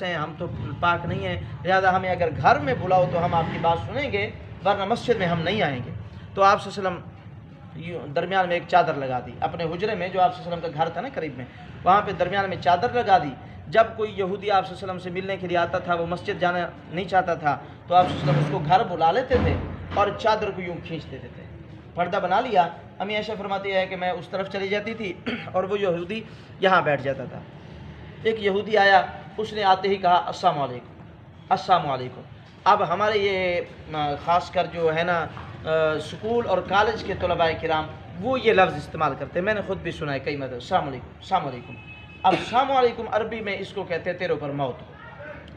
نجس ہیں، ہم تو پاک نہیں ہیں، لہٰذا ہمیں اگر گھر میں بلاؤ تو ہم آپ کی بات سنیں گے، ورنہ مسجد میں ہم نہیں آئیں گے۔ تو آپ صلی اللہ علیہ وسلم درمیان میں ایک چادر لگا دی اپنے حجرے میں، جو آپ صلی اللہ علیہ وسلم کا گھر تھا نا قریب میں، وہاں پہ درمیان میں چادر لگا دی۔ جب کوئی یہودی آپ صلی اللہ علیہ وسلم سے ملنے کے لیے آتا تھا، وہ مسجد جانا نہیں چاہتا تھا، تو آپ صلی اللہ علیہ وسلم اس کو گھر بلا لیتے تھے اور چادر کو یوں کھینچ دیتے تھے، پردہ بنا لیا۔ امی عائشہ فرماتی ہے کہ میں اس طرف چلی جاتی تھی اور وہ یہودی یہاں بیٹھ جاتا تھا۔ ایک یہودی آیا، اس نے آتے ہی کہا السلام علیکم، السلام علیکم۔ اب ہمارے یہ خاص کر جو ہے نا سکول اور کالج کے طلباء کرام وہ یہ لفظ استعمال کرتے ہیں، میں نے خود بھی سنا ہے کئی مرتبہ، السلام علیکم، السلام علیکم۔ اب السلام علیکم عربی میں اس کو کہتے ہیں تیرے اوپر موت ہو۔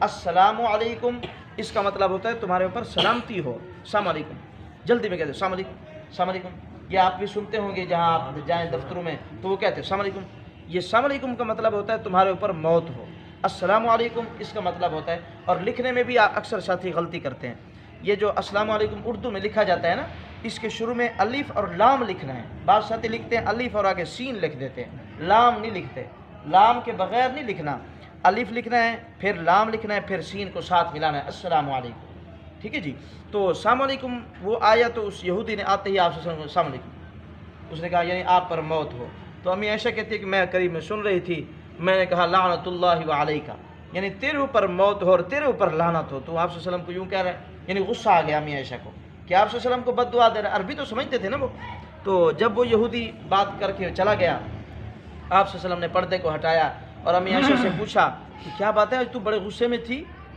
السلام علیکم اس کا مطلب ہوتا ہے تمہارے اوپر سلامتی ہو، السلام علیکم، جلدی میں کہتے ہیں السلام علیکم، السلام علیکم۔ یہ آپ بھی سنتے ہوں گے جہاں آپ جائیں دفتروں میں تو وہ کہتے ہیں السلام علیکم۔ یہ السلام علیکم کا مطلب ہوتا ہے تمہارے اوپر موت ہو۔ السلام علیکم اس کا مطلب ہوتا ہے، اور لکھنے میں بھی اکثر ساتھی غلطی کرتے ہیں، یہ جو السلام علیکم اردو میں لکھا جاتا ہے نا، اس کے شروع میں الف اور لام لکھنا ہے۔ بعض ساتھی لکھتے ہیں الف اور آگے سین لکھ دیتے ہیں، لام نہیں لکھتے، لام کے بغیر نہیں لکھنا، الف لکھنا ہے پھر لام لکھنا ہے پھر سین کو ساتھ ملانا ہے، السلام علیکم، ٹھیک ہے جی۔ تو السلام علیکم وہ آیا تو اس یہودی نے آتے ہی آپ سے السلام علیکم، اس نے کہا یعنی آپ پر موت ہو۔ تو امی عائشہ کہتی ہے کہ میں قریب میں سن رہی تھی، میں نے کہا لعنت اللہ علیکہ، یعنی تیرے اوپر موت ہو اور تیرے اوپر لعنت ہو۔ تو آپ صلی اللہ علیہ وسلم کو یوں کہہ رہے ہیں، یعنی غصہ آ گیا امی عائشہ کو کہ آپ صلی اللہ علیہ وسلم کو بد دعا دے رہے، عربی تو سمجھتے تھے نا وہ۔ تو جب وہ یہودی بات کر کے چلا گیا، آپ صلی اللہ علیہ وسلم نے پردے کو ہٹایا اور امی عائشہ سے پوچھا کہ کیا بات ہے، آج تو بڑے غصے میں تھی،